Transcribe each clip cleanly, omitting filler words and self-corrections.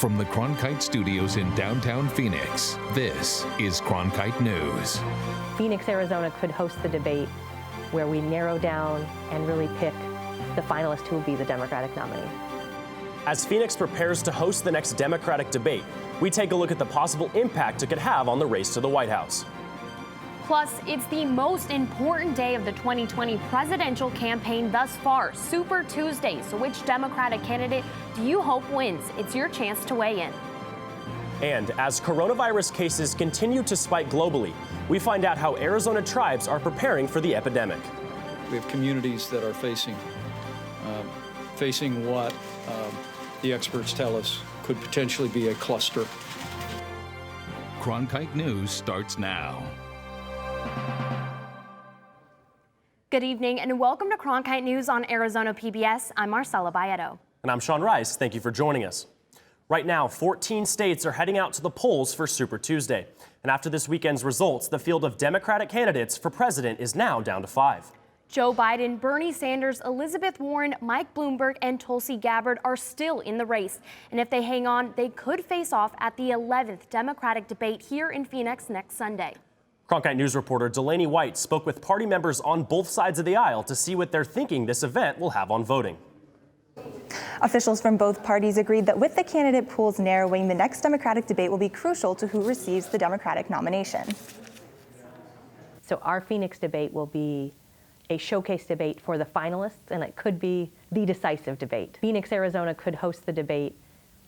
From the Cronkite studios in downtown Phoenix, this is Cronkite News. Phoenix, Arizona could host the debate where we narrow down and really pick the finalist who will be the Democratic nominee. As Phoenix prepares to host the next Democratic debate, we take a look at the possible impact it could have on the race to the White House. Plus, it's the most important day of the 2020 presidential campaign thus far, Super Tuesday. So which Democratic candidate do you hope wins? It's your chance to weigh in. And as coronavirus cases continue to spike globally, we find out how Arizona tribes are preparing for the epidemic. We have communities that are facing what the experts tell us could potentially be a cluster. Cronkite News starts now. Good evening and welcome to Cronkite News on Arizona PBS. I'm Marcela Baedo. And I'm Sean Rice. Thank you for joining us. Right now, 14 states are heading out to the polls for Super Tuesday. And after this weekend's results, the field of Democratic candidates for president is now down to 5. Joe Biden, Bernie Sanders, Elizabeth Warren, Mike Bloomberg, and Tulsi Gabbard are still in the race. And if they hang on, they could face off at the 11th Democratic debate here in Phoenix next Sunday. Cronkite News reporter Delaney White spoke with party members on both sides of the aisle to see what they're thinking this event will have on voting. Officials from both parties agreed that with the candidate pools narrowing, the next Democratic debate will be crucial to who receives the Democratic nomination. So our Phoenix debate will be a showcase debate for the finalists, and it could be the decisive debate. Phoenix, Arizona could host the debate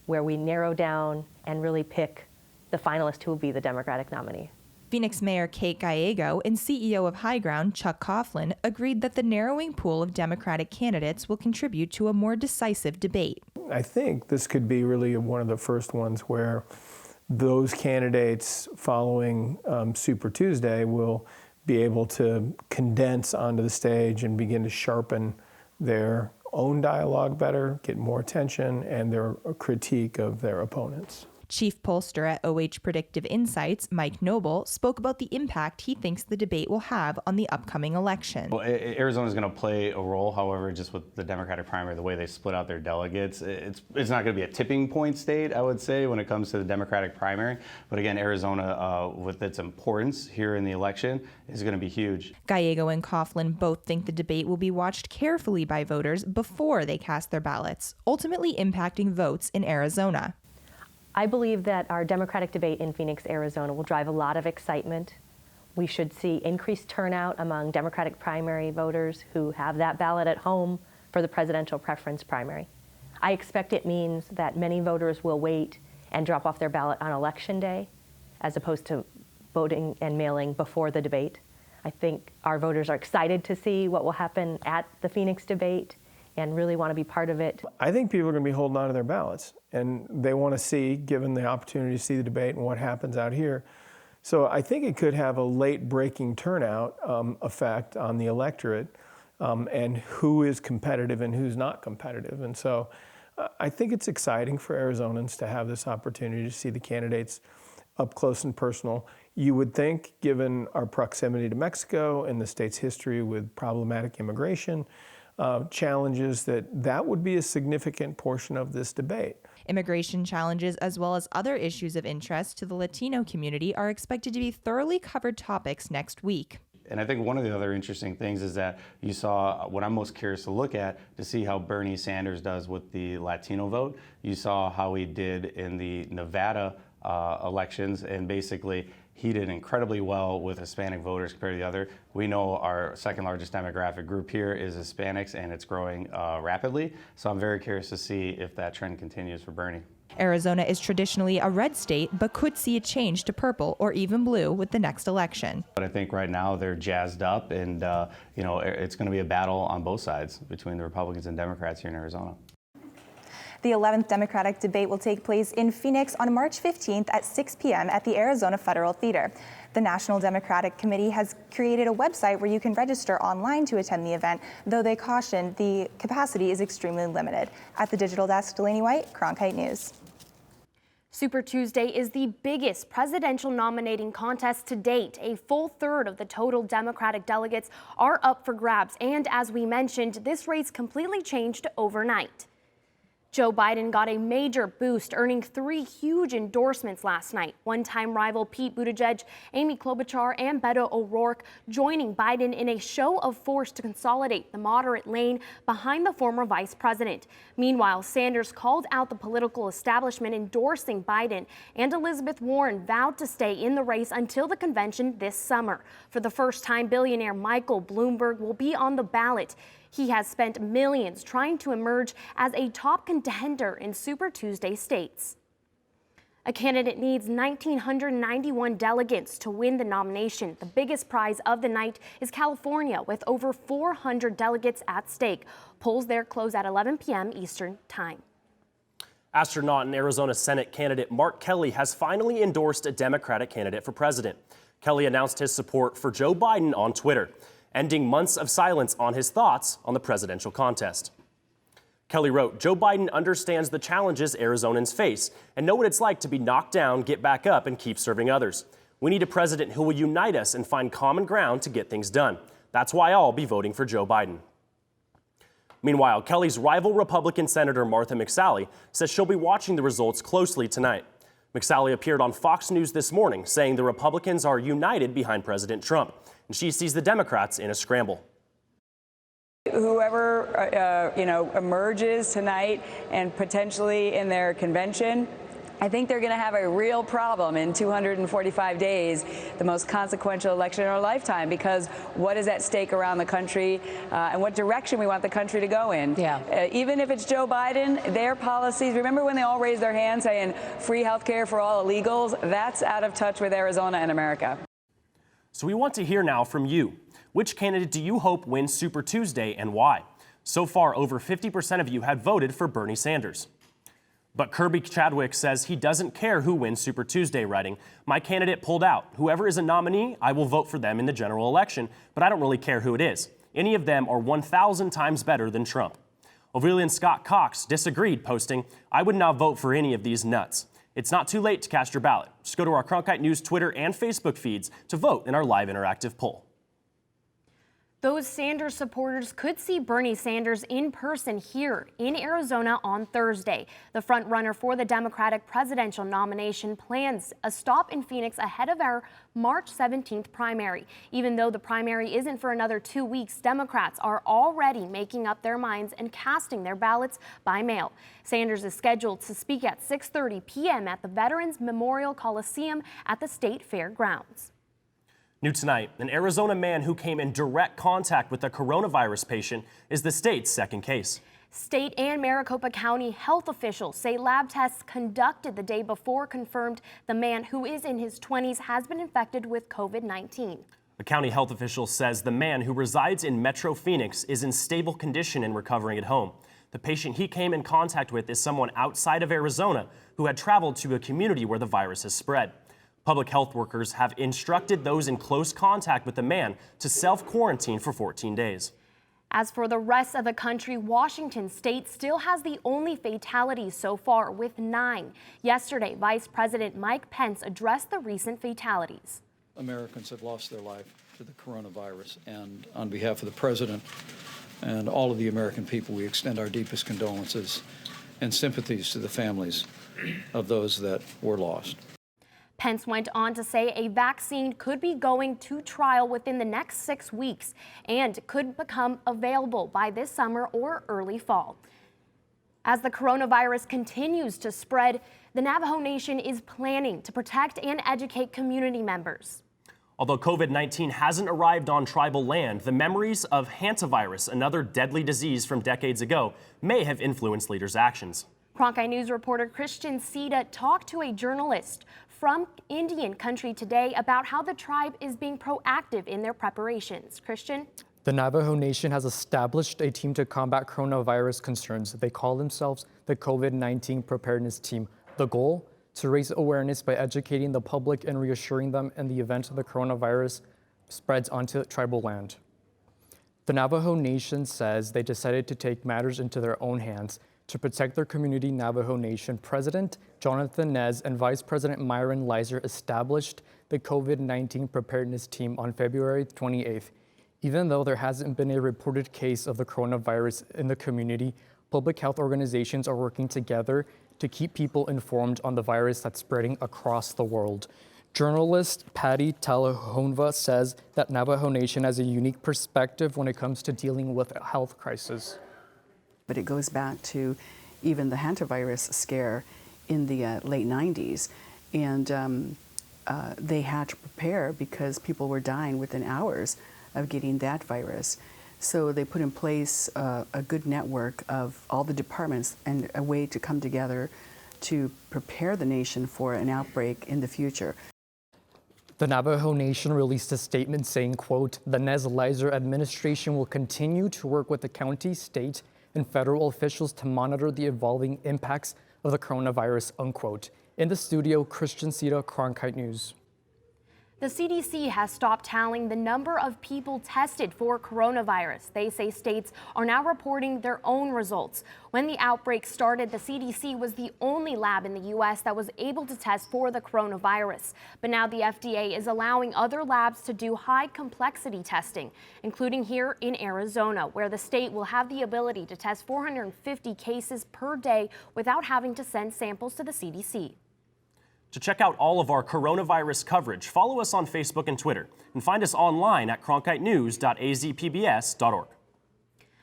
where we narrow down and really pick the finalist who will be the Democratic nominee. Phoenix Mayor Kate Gallego and CEO of High Ground, Chuck Coughlin, agreed that the narrowing pool of Democratic candidates will contribute to a more decisive debate. I think this could be really one of the first ones where those candidates following Super Tuesday will be able to condense onto the stage and begin to sharpen their own dialogue better, get more attention, and their critique of their opponents. Chief pollster at OH Predictive Insights, Mike Noble, spoke about the impact he thinks the debate will have on the upcoming election. Well, Arizona is going to play a role, however, just with the Democratic primary, the way they split out their delegates, it's not going to be a tipping point state, I would say, when it comes to the Democratic primary. But again, Arizona, with its importance here in the election, is going to be huge. Gallego and Coughlin both think the debate will be watched carefully by voters before they cast their ballots, ultimately impacting votes in Arizona. I believe that our Democratic debate in Phoenix, Arizona will drive a lot of excitement. We should see increased turnout among Democratic primary voters who have that ballot at home for the presidential preference primary. I expect it means that many voters will wait and drop off their ballot on Election Day as opposed to voting and mailing before the debate. I think our voters are excited to see what will happen at the Phoenix debate and really want to be part of it. I think people are going to be holding on to their ballots, and they want to see, given the opportunity to see the debate and what happens out here. So I think it could have a late-breaking turnout effect on the electorate and who is competitive and who's not competitive. And so I think it's exciting for Arizonans to have this opportunity to see the candidates up close and personal. You would think, given our proximity to Mexico and the state's history with problematic immigration, challenges, that would be a significant portion of this debate. Immigration challenges, as well as other issues of interest to the Latino community, are expected to be thoroughly covered topics next week. And I think one of the other interesting things is that you saw what I'm most curious to look at to see how Bernie Sanders does with the Latino vote. You saw how he did in the Nevada elections, and basically he did incredibly well with Hispanic voters compared to the other. We know our second largest demographic group here is Hispanics, and it's growing rapidly. So I'm very curious to see if that trend continues for Bernie. Arizona is traditionally a red state, but could see a change to purple or even blue with the next election. But I think right now they're jazzed up, and it's going to be a battle on both sides between the Republicans and Democrats here in Arizona. The 11th Democratic debate will take place in Phoenix on March 15th at 6 p.m. at the Arizona Federal Theater. The National Democratic Committee has created a website where you can register online to attend the event, though they caution the capacity is extremely limited. At the digital desk, Delaney White, Cronkite News. Super Tuesday is the biggest presidential nominating contest to date. A full third of the total Democratic delegates are up for grabs. And as we mentioned, this race completely changed overnight. Joe Biden got a major boost, earning 3 huge endorsements last night. One-time rival Pete Buttigieg, Amy Klobuchar, and Beto O'Rourke joining Biden in a show of force to consolidate the moderate lane behind the former vice president. Meanwhile, Sanders called out the political establishment endorsing Biden, and Elizabeth Warren vowed to stay in the race until the convention this summer. For the first time, billionaire Michael Bloomberg will be on the ballot. He has spent millions trying to emerge as a top contender in Super Tuesday states. A candidate needs 1,991 delegates to win the nomination. The biggest prize of the night is California, with over 400 delegates at stake. Polls there close at 11 p.m. Eastern Time. Astronaut and Arizona Senate candidate Mark Kelly has finally endorsed a Democratic candidate for president. Kelly announced his support for Joe Biden on Twitter, ending months of silence on his thoughts on the presidential contest. Kelly wrote, "Joe Biden understands the challenges Arizonans face and know what it's like to be knocked down, get back up, and keep serving others. We need a president who will unite us and find common ground to get things done. That's why I'll be voting for Joe Biden." Meanwhile, Kelly's rival Republican Senator Martha McSally says she'll be watching the results closely tonight. McSally appeared on Fox News this morning, saying the Republicans are united behind President Trump, and she sees the Democrats in a scramble. Whoever emerges tonight and potentially in their convention, I think they're going to have a real problem in 245 days, the most consequential election in our lifetime, because what is at stake around the country and what direction we want the country to go in. Even if it's Joe Biden, their policies, remember when they all raised their hands saying free health care for all illegals? That's out of touch with Arizona and America. So we want to hear now from you. Which candidate do you hope wins Super Tuesday and why? So far, over 50% of you have voted for Bernie Sanders. But Kirby Chadwick says he doesn't care who wins Super Tuesday, writing, "My candidate pulled out. Whoever is a nominee, I will vote for them in the general election, but I don't really care who it is. Any of them are 1,000 times better than Trump." Aurelian Scott Cox disagreed, posting, "I would not vote for any of these nuts. It's not too late to cast your ballot. Just go to our Cronkite News Twitter and Facebook feeds to vote in our live interactive poll." Those Sanders supporters could see Bernie Sanders in person here in Arizona on Thursday. The frontrunner for the Democratic presidential nomination plans a stop in Phoenix ahead of our March 17th primary. Even though the primary isn't for another 2 weeks, Democrats are already making up their minds and casting their ballots by mail. Sanders is scheduled to speak at 6:30 p.m. at the Veterans Memorial Coliseum at the State Fairgrounds. New tonight, an Arizona man who came in direct contact with a coronavirus patient is the state's second case. State and Maricopa County health officials say lab tests conducted the day before confirmed the man, who is in his 20s, has been infected with COVID-19. A county health official says the man, who resides in Metro Phoenix, is in stable condition and recovering at home. The patient he came in contact with is someone outside of Arizona who had traveled to a community where the virus has spread. Public health workers have instructed those in close contact with the man to self-quarantine for 14 days. As for the rest of the country, Washington state still has the only fatality so far, with 9. Yesterday, Vice President Mike Pence addressed the recent fatalities. Americans have lost their life to the coronavirus, and on behalf of the president and all of the American people, we extend our deepest condolences and sympathies to the families of those that were lost. Pence went on to say a vaccine could be going to trial within the next 6 weeks and could become available by this summer or early fall. As the coronavirus continues to spread, the Navajo Nation is planning to protect and educate community members. Although COVID-19 hasn't arrived on tribal land, the memories of hantavirus, another deadly disease from decades ago, may have influenced leaders' actions. Cronkite News reporter Christian Sita talked to a journalist from Indian Country today about how the tribe is being proactive in their preparations. Christian? The Navajo Nation has established a team to combat coronavirus concerns. They call themselves the COVID-19 Preparedness Team. The goal? To raise awareness by educating the public and reassuring them in the event the coronavirus spreads onto tribal land. The Navajo Nation says they decided to take matters into their own hands to protect their community. Navajo Nation President Jonathan Nez and Vice President Myron Leiser established the COVID-19 Preparedness Team on February 28th. Even though there hasn't been a reported case of the coronavirus in the community, public health organizations are working together to keep people informed on the virus that's spreading across the world. Journalist Patty Talahonva says that Navajo Nation has a unique perspective when it comes to dealing with a health crisis. But it goes back to even the hantavirus scare in the late 90s. And they had to prepare because people were dying within hours of getting that virus. So they put in place a good network of all the departments and a way to come together to prepare the nation for an outbreak in the future. The Navajo Nation released a statement saying, quote, "The Nez Leiser administration will continue to work with the county, state, and federal officials to monitor the evolving impacts of the coronavirus," unquote. In the studio, Christian Sita, Cronkite News. The CDC has stopped tallying the number of people tested for coronavirus. They say states are now reporting their own results. When the outbreak started, the CDC was the only lab in the U.S. that was able to test for the coronavirus. But now the FDA is allowing other labs to do high complexity testing, including here in Arizona, where the state will have the ability to test 450 cases per day without having to send samples to the CDC. To check out all of our coronavirus coverage, follow us on Facebook and Twitter, and find us online at cronkitenews.azpbs.org.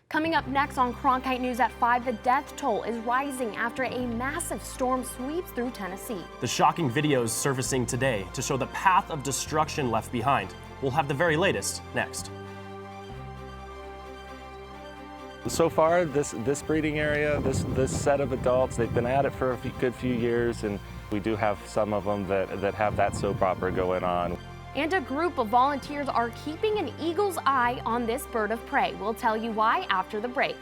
Coming up next on Cronkite News at 5, the death toll is rising after a massive storm sweeps through Tennessee. The shocking videos surfacing today to show the path of destruction left behind. We'll have the very latest next. So far, this breeding area, this set of adults, they've been at it for a good few years, and we do have some of them that have that soap opera going on. And a group of volunteers are keeping an eagle's eye on this bird of prey. We'll tell you why after the break.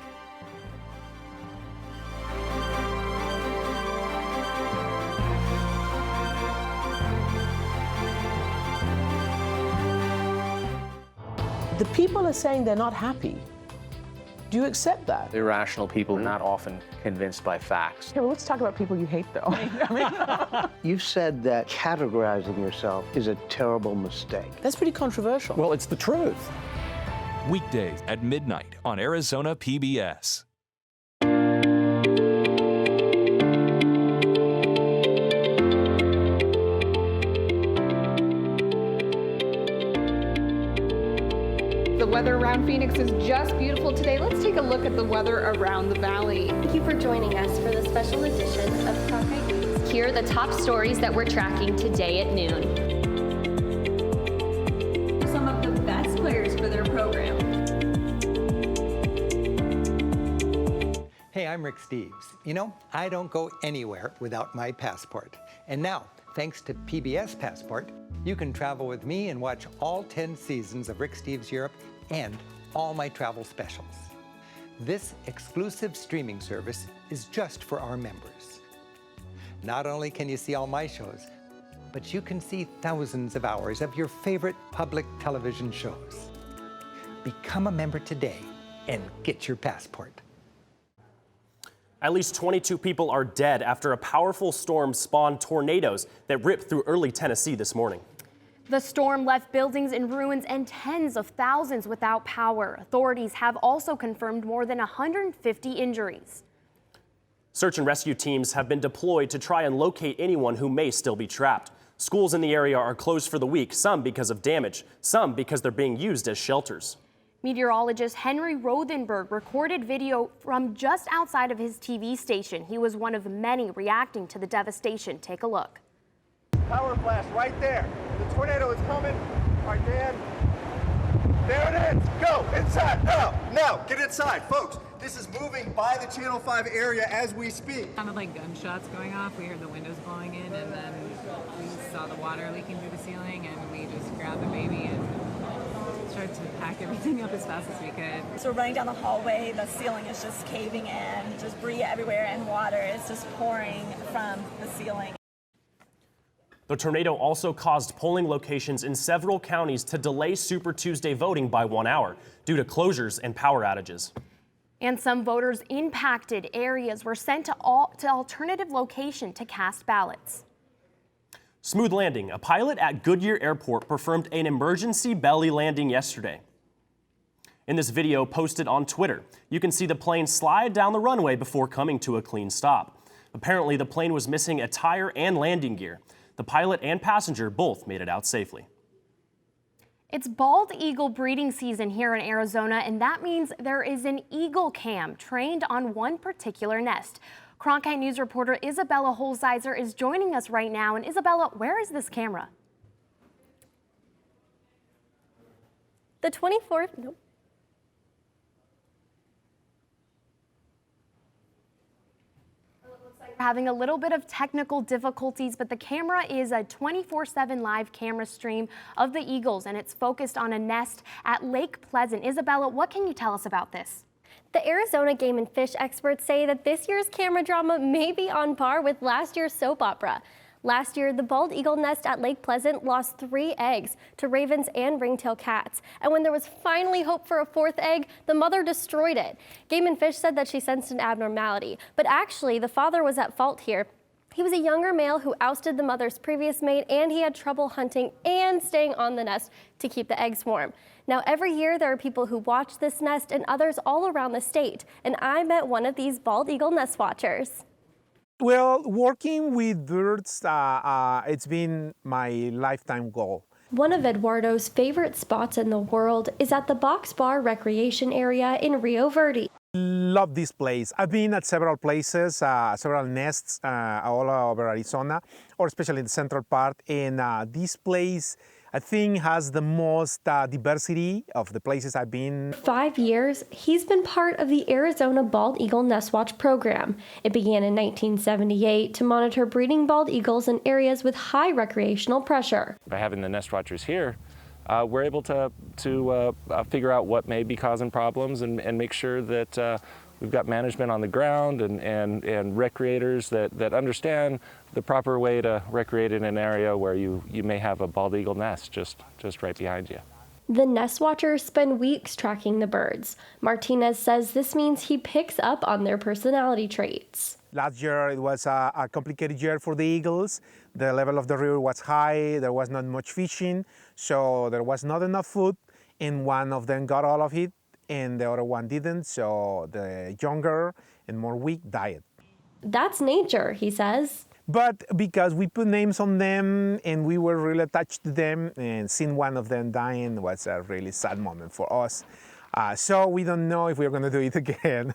The people are saying they're not happy. Do you accept that? Irrational people are not often convinced by facts. Okay, well, let's talk about people you hate, though. You said that categorizing yourself is a terrible mistake. That's pretty controversial. Well, it's the truth. Weekdays at midnight on Arizona PBS. The weather around Phoenix is just beautiful today. Let's take a look at the weather around the valley. Thank you for joining us for the special edition of Cronkite News. Here are the top stories that we're tracking today at noon. Some of the best players for their program. Hey, I'm Rick Steves. You know, I don't go anywhere without my passport. And now, thanks to PBS Passport, you can travel with me and watch all 10 seasons of Rick Steves Europe and all my travel specials. This exclusive streaming service is just for our members. Not only can you see all my shows, but you can see thousands of hours of your favorite public television shows. Become a member today and get your passport. At least 22 people are dead after a powerful storm spawned tornadoes that ripped through early Tennessee this morning. The storm left buildings in ruins and tens of thousands without power. Authorities have also confirmed more than 150 injuries. Search and rescue teams have been deployed to try and locate anyone who may still be trapped. Schools in the area are closed for the week, some because of damage, some because they're being used as shelters. Meteorologist Henry Rothenberg recorded video from just outside of his TV station. He was one of many reacting to the devastation. Take a look. Power flash right there. The tornado is coming. All right, Dan. There it is. Go inside. No, get inside, folks. This is moving by the Channel 5 area as we speak. Sounded like gunshots going off. We heard the windows blowing in, and then we saw the water leaking through the ceiling, and we just grabbed the baby and started to pack everything up as fast as we could. So we're running down the hallway, the ceiling is just caving in, just debris everywhere, and water is just pouring from the ceiling. The tornado also caused polling locations in several counties to delay Super Tuesday voting by 1 hour due to closures and power outages. And some voters impacted areas were sent to alternative location to cast ballots. Smooth landing. A pilot at Goodyear Airport performed an emergency belly landing yesterday. In this video posted on Twitter, you can see the plane slide down the runway before coming to a clean stop. Apparently, the plane was missing a tire and landing gear. The pilot and passenger both made it out safely. It's bald eagle breeding season here in Arizona, and that means there is an eagle cam trained on one particular nest. Cronkite News reporter Isabella Holzheiser is joining us right now. And Isabella, where is this camera? The 24th. Nope. We're having a little bit of technical difficulties, but the camera is a 24/7 live camera stream of the eagles, and it's focused on a nest at Lake Pleasant. Isabella, what can you tell us about this? The Arizona Game and Fish experts say that this year's camera drama may be on par with last year's soap opera. Last year, the bald eagle nest at Lake Pleasant lost 3 eggs to ravens and ringtail cats. And when there was finally hope for a 4th egg, the mother destroyed it. Game and Fish said that she sensed an abnormality, but actually the father was at fault here. He was a younger male who ousted the mother's previous mate, and he had trouble hunting and staying on the nest to keep the eggs warm. Now, every year there are people who watch this nest and others all around the state, and I met one of these bald eagle nest watchers. Well, working with birds, it's been my lifetime goal. One of Eduardo's favorite spots in the world is at the Box Bar Recreation Area in Rio Verde. Love this place. I've been at several places, several nests all over Arizona, or especially in the central part. And this place, I think, has the most diversity of the places I've been. 5 years, he's been part of the Arizona Bald Eagle Nest Watch program. It began in 1978 to monitor breeding bald eagles in areas with high recreational pressure. By having the nest watchers here, we're able to figure out what may be causing problems and make sure that we've got management on the ground and recreators that understand the proper way to recreate in an area where you may have a bald eagle nest just right behind you. The nest watchers spend weeks tracking the birds. Martinez says this means he picks up on their personality traits. Last year it was a complicated year for the eagles. The level of the river was high, there was not much fishing, so there was not enough food, and one of them got all of it and the other one didn't, so the younger and more weak died. That's nature, he says. But because we put names on them and we were really attached to them, and seeing one of them dying was a really sad moment for us. So we don't know if we're going to do it again.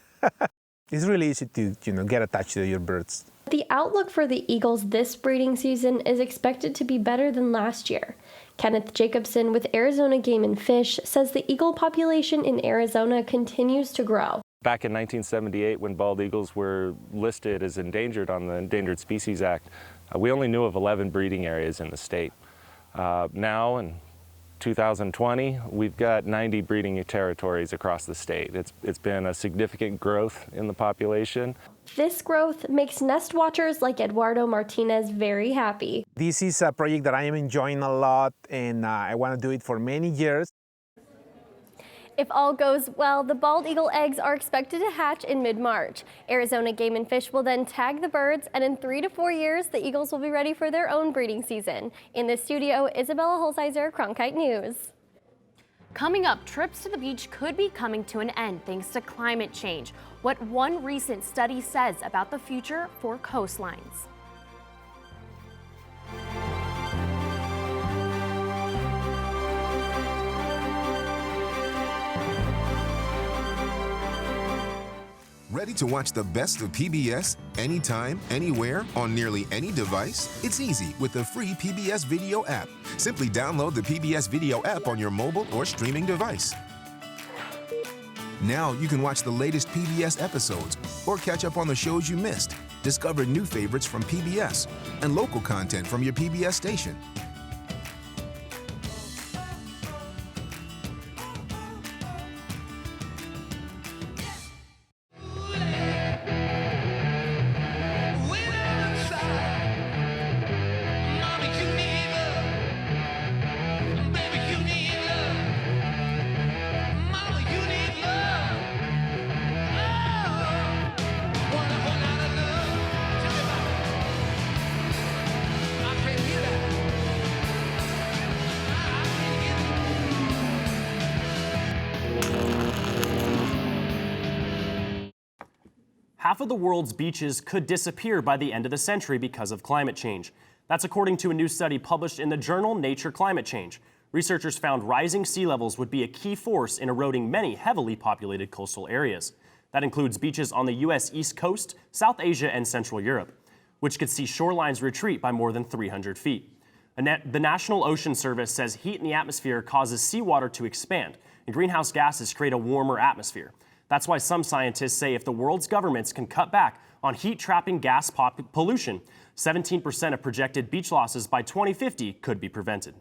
It's really easy to get attached to your birds. The outlook for the eagles this breeding season is expected to be better than last year. Kenneth Jacobson with Arizona Game and Fish says the eagle population in Arizona continues to grow. Back in 1978, when bald eagles were listed as endangered on the Endangered Species Act, we only knew of 11 breeding areas in the state. Now, in 2020, we've got 90 breeding territories across the state. It's been a significant growth in the population. This growth makes nest watchers like Eduardo Martinez very happy. This is a project that I am enjoying a lot, and I want to do it for many years. If all goes well, the bald eagle eggs are expected to hatch in mid-March. Arizona Game and Fish will then tag the birds, and in 3 to 4 years, the eagles will be ready for their own breeding season. In the studio, Isabella Holzheiser, Cronkite News. Coming up, trips to the beach could be coming to an end thanks to climate change. What one recent study says about the future for coastlines. Ready to watch the best of PBS anytime, anywhere, on nearly any device? It's easy with the free PBS Video app. Simply download the PBS Video app on your mobile or streaming device. Now you can watch the latest PBS episodes or catch up on the shows you missed. Discover new favorites from PBS and local content from your PBS station. half of the world's beaches could disappear by the end of the century because of climate change. That's according to a new study published in the journal Nature Climate Change. Researchers found rising sea levels would be a key force in eroding many heavily populated coastal areas. That includes beaches on the U.S. East Coast, South Asia, and Central Europe, which could see shorelines retreat by more than 300 feet. The National Ocean Service says heat in the atmosphere causes seawater to expand, and greenhouse gases create a warmer atmosphere. That's why some scientists say if the world's governments can cut back on heat-trapping gas pollution, 17% of projected beach losses by 2050 could be prevented.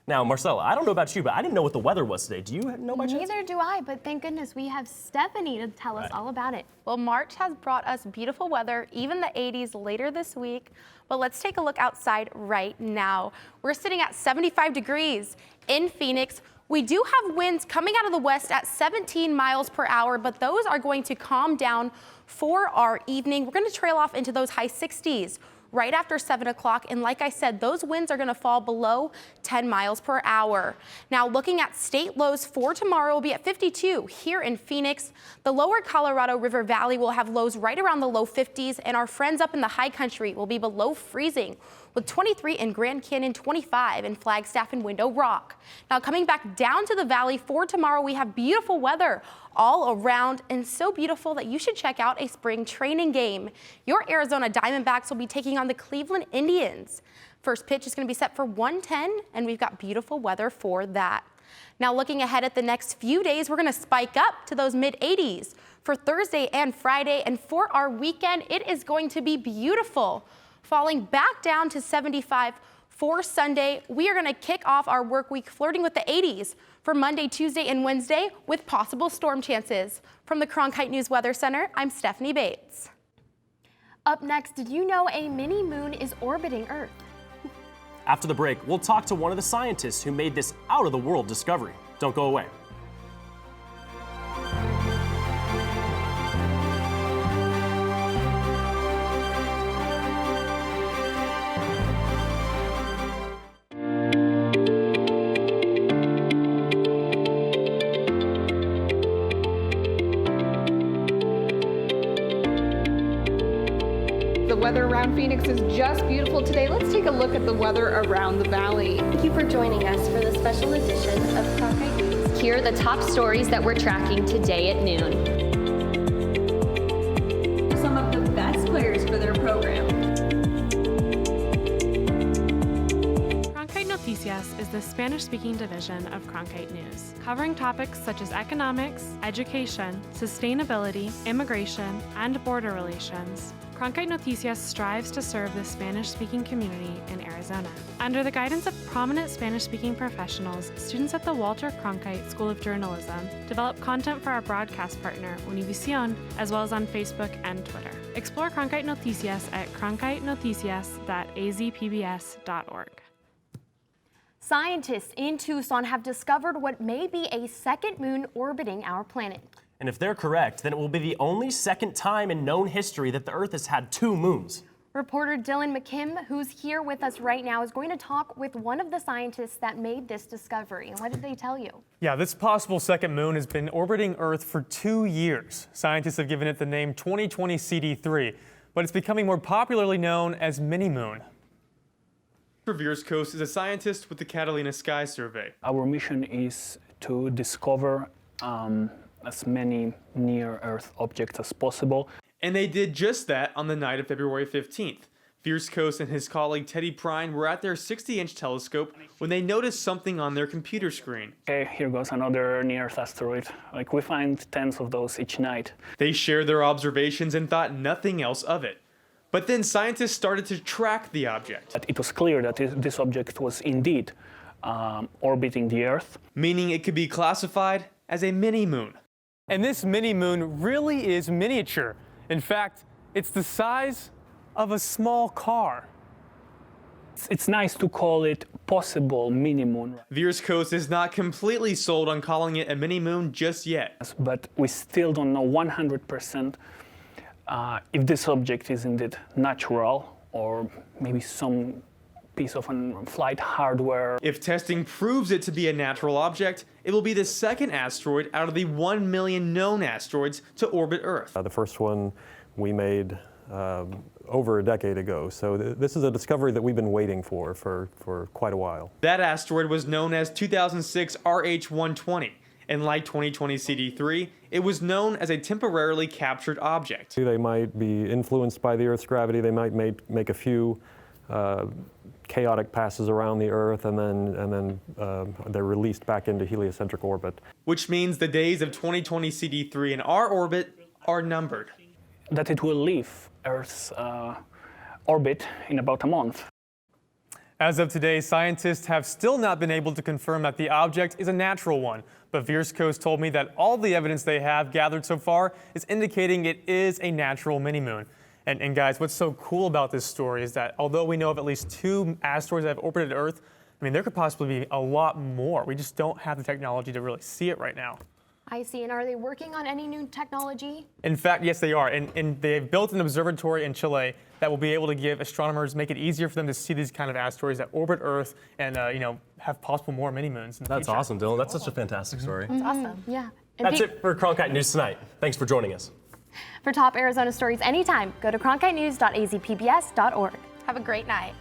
Now, Marcella, I don't know about you, but I didn't know what the weather was today. Do you know by chance? Neither do I, but thank goodness we have Stephanie to tell us all about it. Well, March has brought us beautiful weather, even the 80s later this week. But let's take a look outside right now. We're sitting at 75 degrees in Phoenix. We do have winds coming out of the west at 17 miles per hour, but those are going to calm down for our evening. We're going to trail off into those high 60s right after 7 o'clock. And like I said, those winds are going to fall below 10 miles per hour. Now, looking at state lows for tomorrow will be at 52 here in Phoenix. The lower Colorado River Valley will have lows right around the low 50s, and our friends up in the high country will be below freezing, with 23 in Grand Canyon, 25 in Flagstaff and Window Rock. Now, coming back down to the valley for tomorrow, we have beautiful weather all around, and so beautiful that you should check out a spring training game. Your Arizona Diamondbacks will be taking on the Cleveland Indians. First pitch is going to be set for 1:10, and we've got beautiful weather for that. Now, looking ahead at the next few days, we're going to spike up to those mid-80s for Thursday and Friday, and for our weekend, it is going to be beautiful, falling back down to 75 for Sunday. We are going to kick off our work week flirting with the 80s for Monday, Tuesday, and Wednesday with possible storm chances. From the Cronkite News Weather Center, I'm Stephanie Bates. Up next, did you know a mini moon is orbiting Earth? After the break, we'll talk to one of the scientists who made this out-of-the-world discovery. Don't go away. The weather around Phoenix is just beautiful today. Let's take a look at the weather around the valley. Thank you for joining us for the special edition of Cronkite News. Here are the top stories that we're tracking today at noon. Some of the best players for their program. Cronkite Noticias is the Spanish-speaking division of Cronkite News, covering topics such as economics, education, sustainability, immigration, and border relations. Cronkite Noticias strives to serve the Spanish-speaking community in Arizona. Under the guidance of prominent Spanish-speaking professionals, students at the Walter Cronkite School of Journalism develop content for our broadcast partner, Univision, as well as on Facebook and Twitter. Explore Cronkite Noticias at cronkitenoticias.azpbs.org. Scientists in Tucson have discovered what may be a second moon orbiting our planet. And if they're correct, then it will be the only second time in known history that the Earth has had two moons. Reporter Dylan McKim, who's here with us right now, is going to talk with one of the scientists that made this discovery. And what did they tell you? Yeah, this possible second moon has been orbiting Earth for 2 years. Scientists have given it the name 2020 CD3, but it's becoming more popularly known as Mini-Moon. Veerscoast is a scientist with the Catalina Sky Survey. Our mission is to discover as many near-Earth objects as possible. And they did just that on the night of February 15th. Veerscoast and his colleague Teddy Prine were at their 60-inch telescope when they noticed something on their computer screen. Okay, here goes another near-Earth asteroid. We find tens of those each night. They shared their observations and thought nothing else of it. But then scientists started to track the object. It was clear that this object was indeed orbiting the Earth. Meaning it could be classified as a mini-moon. And this mini-moon really is miniature. In fact, it's the size of a small car. It's nice to call it possible mini-moon. Veerscoast is not completely sold on calling it a mini-moon just yet. But we still don't know 100% if this object is indeed natural or maybe some piece of flight hardware. If testing proves it to be a natural object, it will be the second asteroid out of the 1 million known asteroids to orbit Earth. The first one we made over a decade ago, so this is a discovery that we've been waiting for quite a while. That asteroid was known as 2006 RH120, and like 2020 CD3, it was known as a temporarily captured object. They might be influenced by the Earth's gravity, they might make a few chaotic passes around the Earth, and then they're released back into heliocentric orbit. Which means the days of 2020 CD3 in our orbit are numbered. That it will leave Earth's orbit in about a month. As of today, scientists have still not been able to confirm that the object is a natural one, but Veersco's told me that all the evidence they have gathered so far is indicating it is a natural mini-moon. And guys, what's so cool about this story is that although we know of at least 2 asteroids that have orbited Earth, I mean, there could possibly be a lot more. We just don't have the technology to really see it right now. I see. And are they working on any new technology? In fact, yes, they are. And they've built an observatory in Chile that will be able to give astronomers, make it easier for them to see these kind of asteroids that orbit Earth and, have possible more mini-moons in the That's future. awesome, Dylan. That's such a fantastic story. That's awesome. Yeah. And That's it for Cronkite News tonight. Thanks for joining us. For top Arizona stories anytime, go to cronkitenews.azpbs.org. Have a great night.